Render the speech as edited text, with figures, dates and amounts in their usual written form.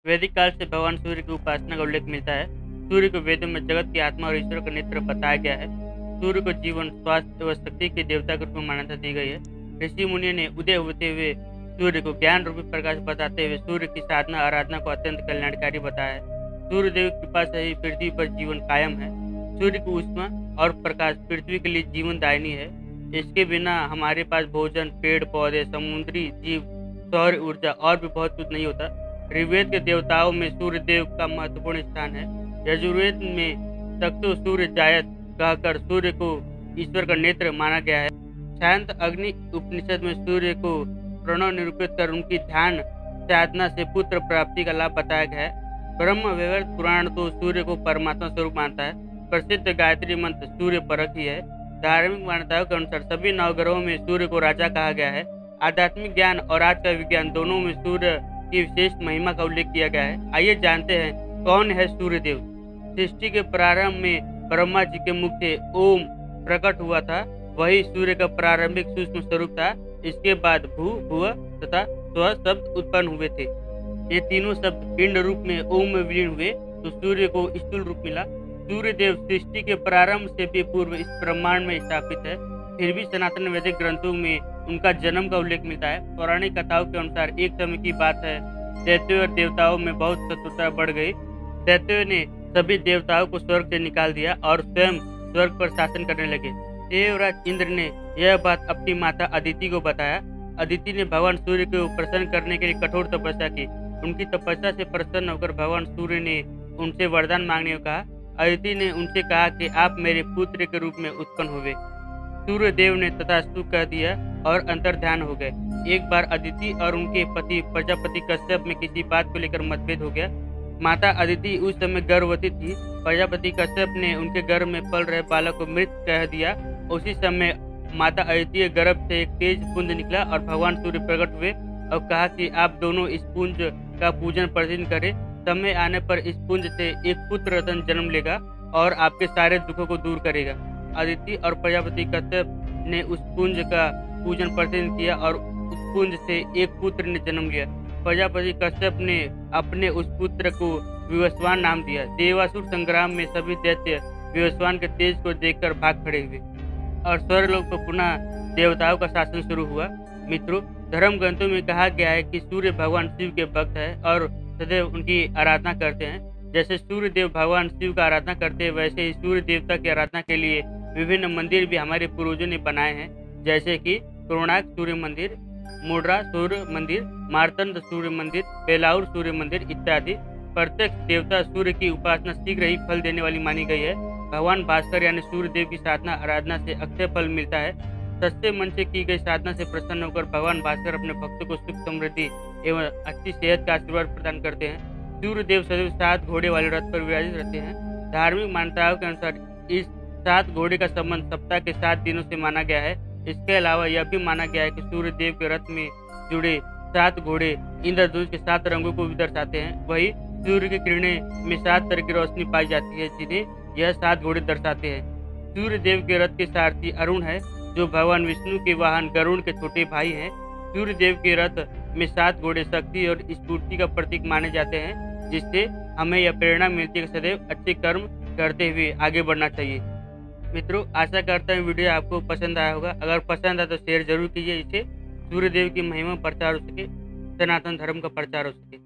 वैदिक काल से भगवान सूर्य की उपासना का उल्लेख मिलता है। सूर्य को वेदों में जगत की आत्मा और ईश्वर का नेत्र बताया गया है। सूर्य को जीवन, स्वास्थ्य व शक्ति के देवता के रूप में मान्यता दी गई है। ऋषि मुनि ने उदय होते हुए सूर्य को ज्ञान रूपी प्रकाश बताते हुए सूर्य की साधना आराधना को अत्यंत कल्याणकारी बताया है। सूर्य देव की कृपा से ही पृथ्वी पर जीवन कायम है। सूर्य की ऊष्मा और प्रकाश पृथ्वी के लिए जीवन दायिनी है। इसके बिना हमारे पास भोजन, पेड़ पौधे, समुद्री जीव, सौर ऊर्जा और भी बहुत कुछ नहीं होता। ऋग्वेद के देवताओं में सूर्य देव का महत्वपूर्ण स्थान है। यजुर्वेद में तक्तो सूर्य जायत कहकर सूर्य को ईश्वर का नेत्र माना गया है। शांत अग्नि उपनिषद में सूर्य को प्रणव निरूपित कर उनकी ध्यान साधना से पुत्र प्राप्ति का लाभ बताया गया है। ब्रह्म वैवर्त पुराण तो सूर्य को परमात्मा स्वरूप मानता है। प्रसिद्ध गायत्री मंत्र सूर्य परक ही है। धार्मिक मान्यताओं के अनुसार सभी नवग्रहों में सूर्य को राजा कहा गया है। आध्यात्मिक ज्ञान और आज का विज्ञान दोनों में सूर्य की विशेष महिमा का उल्लेख किया गया है। आइए जानते हैं कौन है सूर्य देव। सृष्टि के प्रारंभ में ब्रह्मा जी के मुख से ओम प्रकट हुआ था। वही सूर्य का प्रारंभिक सूक्ष्म स्वरूप था। इसके बाद भू, भुव तथा स्व शब्द उत्पन्न हुए थे। ये तीनों शब्द पिंड रूप में ओम में विलीन हुए तो सूर्य को स्थूल रूप मिला। सूर्य देव सृष्टि के प्रारंभ से भी पूर्व इस ब्रह्मांड में स्थापित है। फिर भी सनातन वैदिक ग्रंथों में उनका जन्म का उल्लेख मिलता है। पौराणिक कथाओं के अनुसार एक समय की बात है, दैत्यों और देवताओं में बहुत शत्रुता बढ़ गई। दैत्यों ने सभी देवताओं को स्वर्ग से निकाल दिया और स्वयं स्वर्ग पर शासन करने लगे। देवराज इंद्र ने यह बात अपनी माता अदिति को बताया। अदिति ने भगवान सूर्य को प्रसन्न करने के लिए कठोर तपस्या की। उनकी तपस्या से प्रसन्न होकर भगवान सूर्य ने उनसे वरदान मांगने को कहा। अदिति ने उनसे कहा कि आप मेरे पुत्र के रूप में उत्पन्न हुए। सूर्य देव ने तथास्तु कह दिया और अंतर ध्यान हो गए। एक बार अदिति और उनके पति प्रजापति कश्यप में किसी बात को लेकर मतभेद हो गया। माता अदिति उस समय गर्भवती थी। प्रजापति कश्यप ने उनके गर्भ में पल रहे बालक को मृत कह दिया। उसी समय माता अदिति के गर्भ से एक तेज पुंज निकला और भगवान सूर्य प्रकट हुए और कहा कि आप दोनों इस पुंज का पूजन प्रतिदिन करें। समय आने पर इस पुंज से एक पुत्र रतन जन्म लेगा और आपके सारे दुखों को दूर करेगा। अदिति और प्रजापति कश्यप ने उस पुंज का पूजन प्रतिदिन किया और उस पुंज से एक पुत्र ने जन्म लिया। प्रजापति कश्यप ने अपने उस पुत्र को विवस्वान नाम दिया। देवासुर संग्राम में सभी दैत्य विवस्वान के तेज को देखकर भाग खड़े हुए और स्वर्गलोक पर पुनः देवताओं का शासन शुरू हुआ। मित्रों, धर्म ग्रंथों में कहा गया है कि सूर्य भगवान शिव के भक्त है और सदैव उनकी आराधना करते हैं। जैसे सूर्य देव भगवान शिव का आराधना करते हैं, वैसे ही सूर्य देवता की आराधना के लिए विभिन्न मंदिर भी हमारे पूर्वजों ने बनाए हैं। जैसे कि कोणार्क सूर्य मंदिर, मुड्रा सूर्य मंदिर, मार्तंड सूर्य मंदिर, बेलाउर सूर्य मंदिर इत्यादि। प्रत्येक देवता सूर्य की उपासना शीघ्र ही फल देने वाली मानी गई है। भगवान भास्कर यानी सूर्य देव की साधना आराधना से अक्षय फल मिलता है। सच्चे मन से की गई साधना से प्रसन्न होकर भगवान भास्कर अपने भक्तों को सुख, समृद्धि एवं अच्छी सेहत का आशीर्वाद प्रदान करते हैं। सूर्य देव सदैव 7 घोड़े वाले रथ पर विराजित रहते हैं। धार्मिक मान्यताओं के अनुसार इस 7 घोड़े का संबंध सप्ताह के 7 दिनों से माना गया है। इसके अलावा यह भी माना गया है कि सूर्य देव के रथ में जुड़े 7 घोड़े इंद्रधनुष के 7 रंगों को भी दर्शाते हैं। वही सूर्य की किरणें में 7 तरह की रोशनी पाई जाती है, जिन्हें यह 7 घोड़े दर्शाते हैं। सूर्य देव के रथ के सारथी अरुण है, जो भगवान विष्णु के वाहन गरुड़ के छोटे भाई हैं। सूर्य देव के रथ में 7 घोड़े शक्ति और स्फूर्ति का प्रतीक माने जाते हैं, जिससे हमें यह प्रेरणा मिलती है कि सदैव अच्छे कर्म करते हुए आगे बढ़ना चाहिए। मित्रों, आशा करता हूँ वीडियो आपको पसंद आया होगा। अगर पसंद आया तो शेयर जरूर कीजिए, जिससे सूर्य देव की महिमा प्रचार हो सके, सनातन धर्म का प्रचार हो सके।